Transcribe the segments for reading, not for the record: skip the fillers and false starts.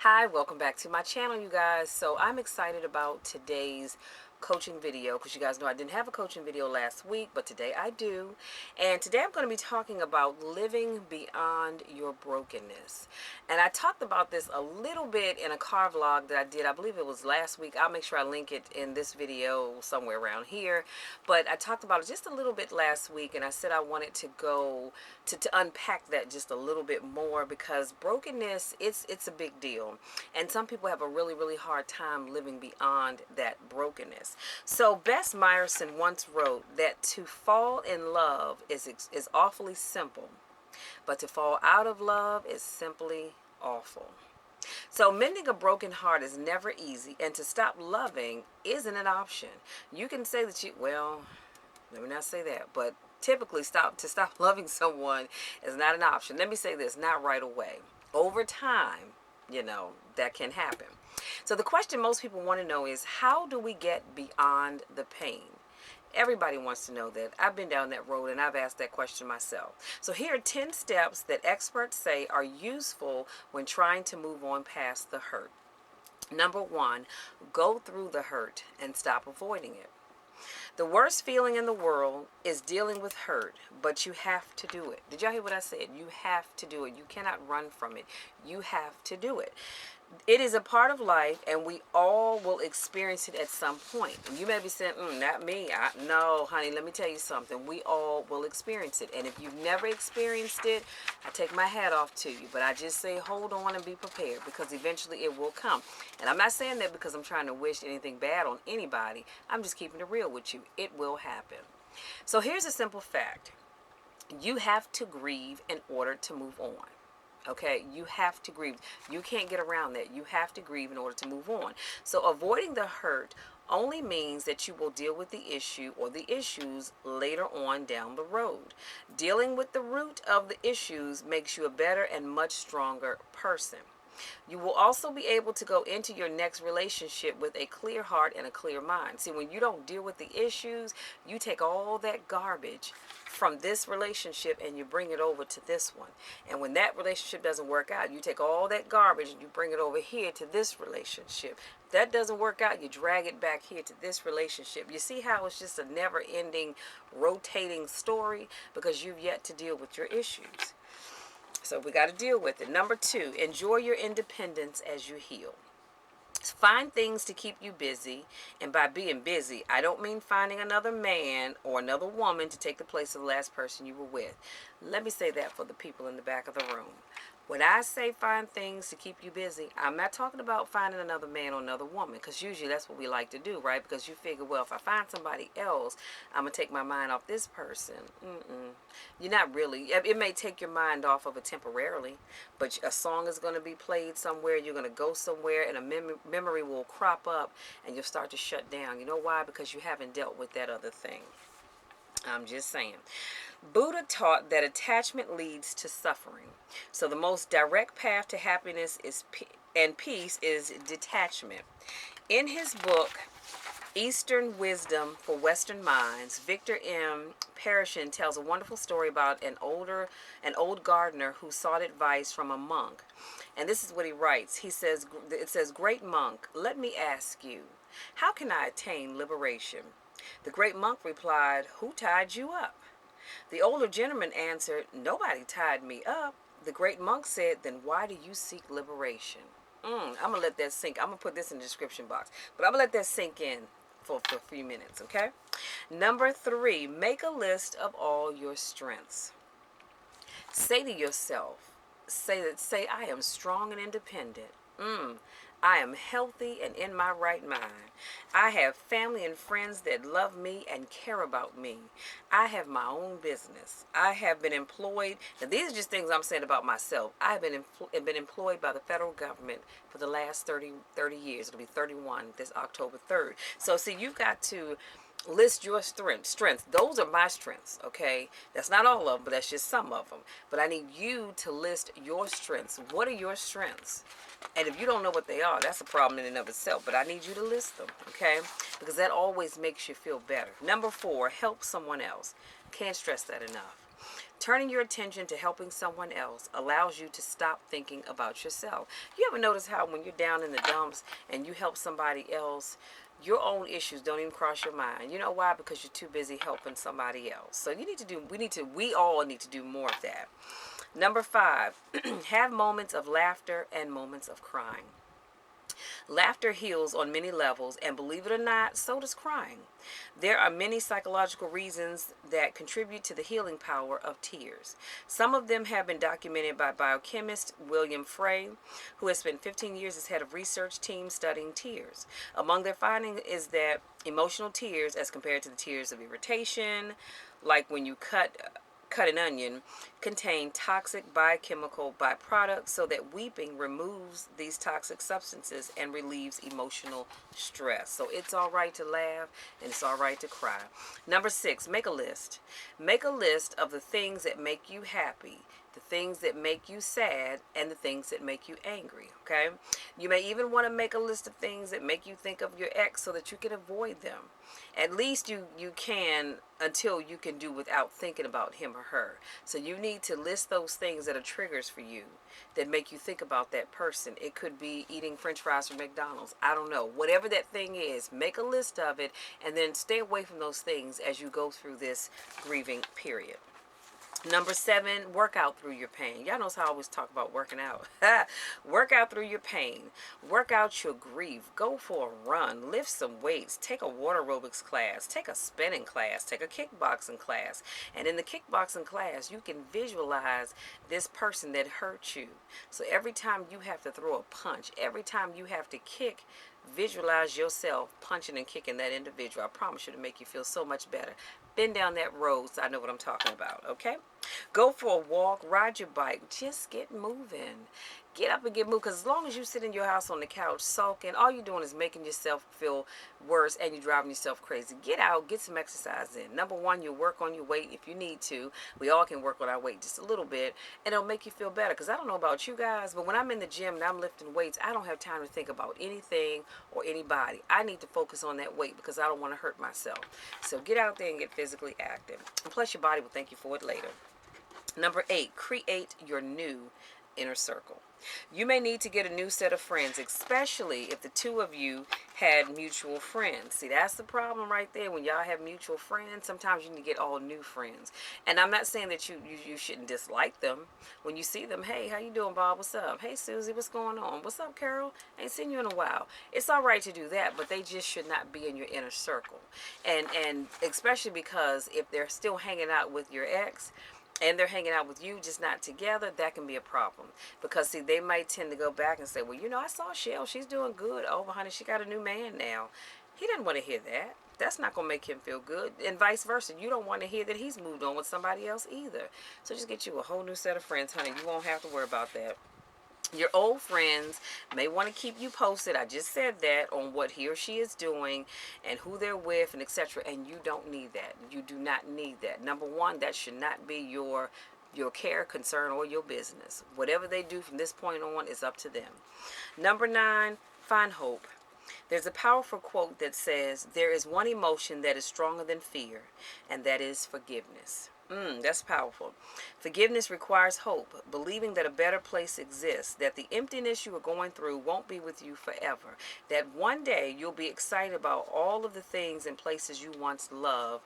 Hi, welcome back to my channel, you guys. So I'm excited about today's coaching video because you guys know I didn't have a coaching video last week, but today I do. And today I'm going to be talking about living beyond your brokenness. And I talked about this a little bit in a car vlog that I did. I believe it was last week. I'll make sure I link it in this video somewhere around here. But I talked about it just a little bit last week, and I said I wanted to go to unpack that just a little bit more because brokenness, it's a big deal. And some people have a really hard time living beyond that brokenness. So Bess Myerson once wrote that to fall in love is awfully simple, but to fall out of love is simply awful. So mending a broken heart is never easy, and to stop loving isn't an option. You can say that let me not say that, but typically to stop loving someone is not an option. Let me say this, not right away. Over time, that can happen. So the question most people want to know is, how do we get beyond the pain? Everybody wants to know that. I've been down that road and I've asked that question myself. So here are 10 steps that experts say are useful when trying to move on past the hurt. Number 1, go through the hurt and stop avoiding it. The worst feeling in the world is dealing with hurt, but you have to do it. Did y'all hear what I said? You have to do it. You cannot run from it. You have to do it. It is a part of life, and we all will experience it at some point. You may be saying, not me. No, honey, let me tell you something. We all will experience it. And if you've never experienced it, I take my hat off to you. But I just say hold on and be prepared, because eventually it will come. And I'm not saying that because I'm trying to wish anything bad on anybody. I'm just keeping it real with you. It will happen. So here's a simple fact. You have to grieve in order to move on. Okay, you have to grieve. You can't get around that. You have to grieve in order to move on. So avoiding the hurt only means that you will deal with the issue or the issues later on down the road. Dealing with the root of the issues makes you a better and much stronger person. You will also be able to go into your next relationship with a clear heart and a clear mind. See, when you don't deal with the issues, you take all that garbage from this relationship and you bring it over to this one. And when that relationship doesn't work out, you take all that garbage and you bring it over here to this relationship. If that doesn't work out, you drag it back here to this relationship. You see how it's just a never-ending, rotating story because you've yet to deal with your issues. So we got to deal with it. Number 2, enjoy your independence as you heal. Find things to keep you busy. And by being busy, I don't mean finding another man or another woman to take the place of the last person you were with. Let me say that for the people in the back of the room. When I say find things to keep you busy, I'm not talking about finding another man or another woman, because usually that's what we like to do, right? Because you figure, well, if I find somebody else, I'm going to take my mind off this person. You're not really. It may take your mind off of it temporarily, but a song is going to be played somewhere. You're going to go somewhere, and a memory will crop up, and you'll start to shut down. You know why? Because you haven't dealt with that other thing. I'm just saying. Buddha taught that attachment leads to suffering. So the most direct path to happiness and peace is detachment. In his book, Eastern Wisdom for Western Minds, Victor M. Pearson tells a wonderful story about an old gardener who sought advice from a monk. And this is what he writes. It says, "Great monk, let me ask you, how can I attain liberation?" The great monk replied, "Who tied you up?" The older gentleman answered, "Nobody tied me up." The great monk said, "Then why do you seek liberation?" I'm going to let that sink. I'm going to put this in the description box. But I'm going to let that sink in for a few minutes, okay? Number 3, make a list of all your strengths. Say to yourself, say, I am strong and independent. I am healthy and in my right mind. I have family and friends that love me and care about me. I have my own business. I have been employed. Now, these are just things I'm saying about myself. I have been employed by the federal government for the last 30 years. It'll be 31 this October 3rd. So, see, you've got to list your strengths. Those are my strengths, okay? That's not all of them, but that's just some of them. But I need you to list your strengths. What are your strengths? And if you don't know what they are, that's a problem in and of itself. But I need you to list them, okay? Because that always makes you feel better. Number 4, help someone else. Can't stress that enough. Turning your attention to helping someone else allows you to stop thinking about yourself. You ever notice how when you're down in the dumps and you help somebody else, your own issues don't even cross your mind? You know why? Because you're too busy helping somebody else. So we all need to do more of that. Number 5, have moments of laughter and moments of crying. Laughter heals on many levels, and believe it or not, so does crying. There are many psychological reasons that contribute to the healing power of tears. Some of them have been documented by biochemist William Frey, who has spent 15 years as head of research team studying tears. Among their findings is that emotional tears, as compared to the tears of irritation, like when you cut an onion, contain toxic biochemical byproducts, so that weeping removes these toxic substances and relieves emotional stress. So it's all right to laugh and it's all right to cry. Number 6, make a list. Make a list of the things that make you happy, the things that make you sad, and the things that make you angry. Okay? You may even want to make a list of things that make you think of your ex so that you can avoid them. At least you can, until you can do without thinking about him or her. So you need to list those things that are triggers for you, that make you think about that person. It could be eating french fries from McDonald's. I don't know. Whatever that thing is, make a list of it and then stay away from those things as you go through this grieving period. Number 7, work out through your pain. Y'all knows how I always talk about working out. Work out through your pain. Work out your grief. Go for a run. Lift some weights. Take a water aerobics class. Take a spinning class. Take a kickboxing class. And in the kickboxing class, you can visualize this person that hurt you. So every time you have to throw a punch, every time you have to kick, visualize yourself punching and kicking that individual. I promise you to make you feel so much better. Been down that road, so I know what I'm talking about, okay? Go for a walk, ride your bike, just get moving. Get up and get moved, because as long as you sit in your house on the couch sulking, all you're doing is making yourself feel worse and you're driving yourself crazy. Get out, get some exercise in. Number 1, you work on your weight if you need to. We all can work on our weight just a little bit, and it'll make you feel better. Because I don't know about you guys, but when I'm in the gym and I'm lifting weights, I don't have time to think about anything or anybody. I need to focus on that weight because I don't want to hurt myself. So get out there and get physically active. And plus, your body will thank you for it later. Number 8, create your new inner circle. You may need to get a new set of friends, especially if the two of you had mutual friends. See, that's the problem right there. When y'all have mutual friends, sometimes you need to get all new friends. And I'm not saying that you shouldn't dislike them. When you see them, hey, how you doing, Bob? What's up? Hey, Susie, what's going on? What's up, Carol? Ain't seen you in a while. It's all right to do that, but they just should not be in your inner circle. And especially because if they're still hanging out with your ex, and they're hanging out with you, just not together, that can be a problem. Because, see, they might tend to go back and say, well, I saw Shell. She's doing good. Oh, honey, she got a new man now. He didn't want to hear that. That's not going to make him feel good. And vice versa. You don't want to hear that he's moved on with somebody else either. So just get you a whole new set of friends, honey. You won't have to worry about that. Your old friends may want to keep you posted. I just said that, on what he or she is doing and who they're with and etc. And you don't need that. You do not need that. Number 1, that should not be your care, concern, or your business. Whatever they do from this point on is up to them. Number 9, find hope. There's a powerful quote that says, there is one emotion that is stronger than fear, and that is forgiveness. That's powerful. Forgiveness requires hope, believing that a better place exists, that the emptiness you are going through won't be with you forever, that one day you'll be excited about all of the things and places you once loved,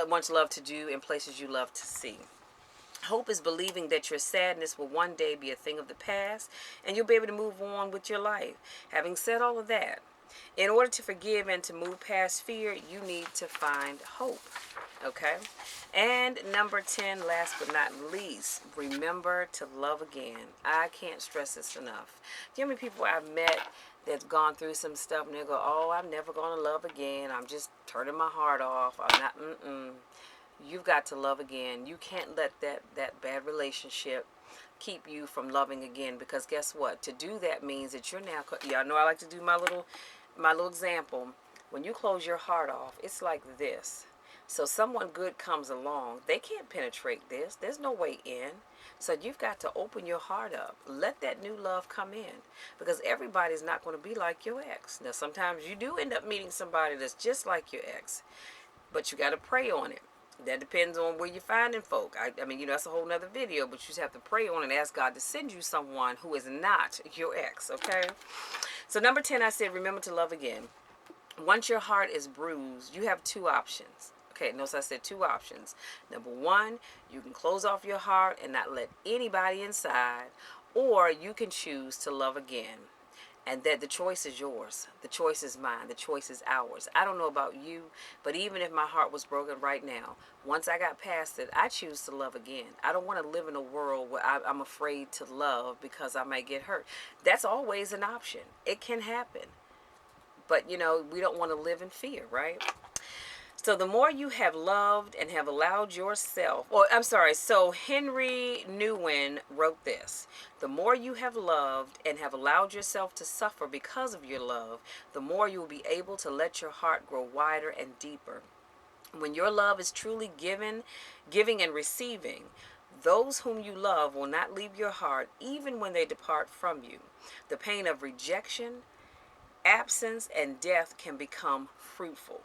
once loved to do, and places you love to see. Hope is believing that your sadness will one day be a thing of the past, and you'll be able to move on with your life. Having said all of that, in order to forgive and to move past fear, you need to find hope. Okay? And number 10, last but not least, remember to love again. I can't stress this enough. Do you know how many people I've met that's gone through some stuff and they go, oh, I'm never going to love again. I'm just turning my heart off. I'm not, You've got to love again. You can't let that bad relationship keep you from loving again, because guess what? To do that means that you're now, y'all know I like to do my little example. When you close your heart off, it's like this. So someone good comes along, they can't penetrate this. There's no way in. So you've got to open your heart up. Let that new love come in, because everybody's not going to be like your ex. Now, sometimes you do end up meeting somebody that's just like your ex, but you got to pray on it. That depends on where you're finding folk. I mean, that's a whole nother video, but you just have to pray on and ask God to send you someone who is not your ex, okay? So number 10, I said, remember to love again. Once your heart is bruised, you have two options. Okay, notice I said two options. Number one, you can close off your heart and not let anybody inside, or you can choose to love again. And that the choice is yours. The choice is mine. The choice is ours. I don't know about you, but even if my heart was broken right now, once I got past it, I choose to love again. I don't want to live in a world where I'm afraid to love because I might get hurt. That's always an option. It can happen. But, we don't want to live in fear, right? So the more you have loved and have allowed yourself, so Henri Nouwen wrote this: the more you have loved and have allowed yourself to suffer because of your love, the more you will be able to let your heart grow wider and deeper. When your love is truly giving and receiving, those whom you love will not leave your heart even when they depart from you. The pain of rejection, absence, and death can become fruitful.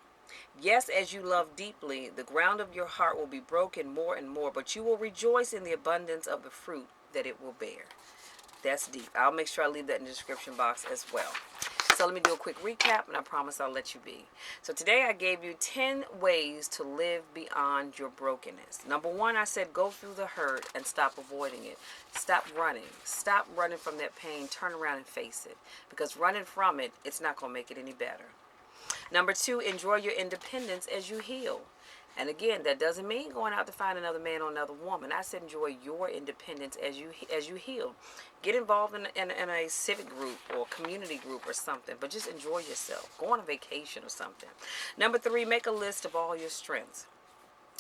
Yes, as you love deeply, the ground of your heart will be broken more and more, but you will rejoice in the abundance of the fruit that it will bear. That's deep. I'll make sure I leave that in the description box as well. So let me do a quick recap, and I promise I'll let you be. So today I gave you 10 ways to live beyond your brokenness. Number 1, I said go through the hurt and stop avoiding it. Stop running. Stop running from that pain. Turn around and face it. Because running from it, it's not going to make it any better. Number 2, enjoy your independence as you heal. And again, that doesn't mean going out to find another man or another woman. I said enjoy your independence as you heal. Get involved in a civic group or community group or something, but just enjoy yourself. Go on a vacation or something. Number 3, make a list of all your strengths.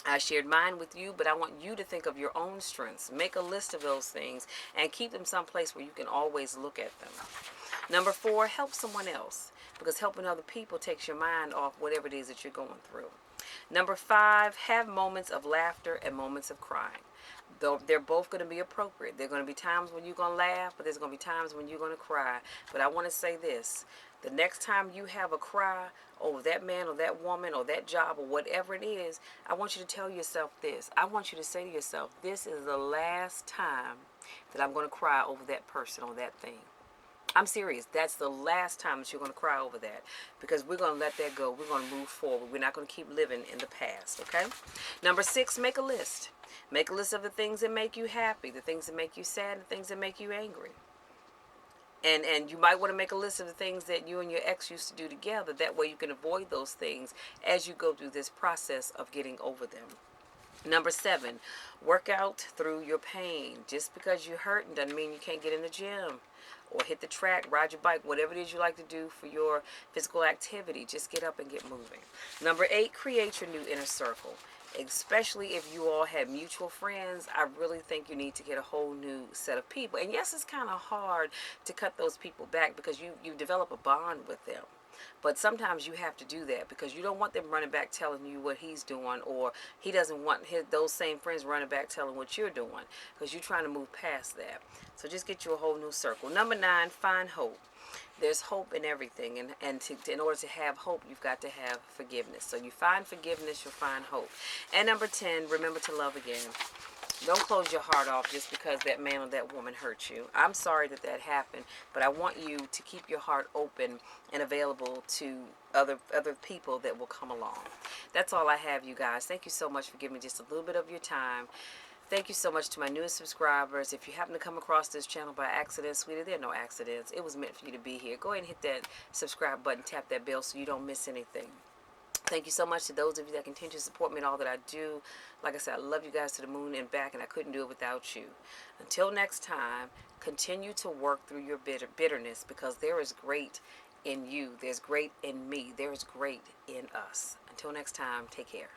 I shared mine with you, but I want you to think of your own strengths. Make a list of those things and keep them someplace where you can always look at them. Number 4, help someone else, because helping other people takes your mind off whatever it is that you're going through. Number 5, have moments of laughter and moments of crying. Though they're both going to be appropriate. There are going to be times when you're going to laugh, but there's going to be times when you're going to cry. But I want to say this: the next time you have a cry over that man or that woman or that job or whatever it is, I want you to tell yourself this. I want you to say to yourself, this is the last time that I'm going to cry over that person or that thing. I'm serious. That's the last time that you're going to cry over that, because we're going to let that go. We're going to move forward. We're not going to keep living in the past, okay? Number 6, make a list. Make a list of the things that make you happy, the things that make you sad, the things that make you angry. And you might want to make a list of the things that you and your ex used to do together. That way you can avoid those things as you go through this process of getting over them. Number 7, work out through your pain. Just because you're hurting doesn't mean you can't get in the gym or hit the track, ride your bike, whatever it is you like to do for your physical activity. Just get up and get moving. Number 8, create your new inner circle. Especially if you all have mutual friends, I really think you need to get a whole new set of people. And yes, it's kind of hard to cut those people back because you develop a bond with them. But sometimes you have to do that because you don't want them running back telling you what he's doing, or he doesn't want those same friends running back telling what you're doing, because you're trying to move past that. So just get you a whole new circle. Number 9, find hope. There's hope in everything, and in order to have hope, you've got to have forgiveness. So you find forgiveness, you'll find hope. And number 10, remember to love again. Don't close your heart off just because that man or that woman hurt you. I'm sorry that happened, but I want you to keep your heart open and available to other people that will come along. That's all I have, you guys. Thank you so much for giving me just a little bit of your time. Thank you so much to my newest subscribers. If you happen to come across this channel by accident, sweetie, there are no accidents. It was meant for you to be here. Go ahead and hit that subscribe button, tap that bell so you don't miss anything. Thank you so much to those of you that continue to support me in all that I do. Like I said, I love you guys to the moon and back, and I couldn't do it without you. Until next time, continue to work through your bitterness, because there is great in you. There's great in me. There is great in us. Until next time, take care.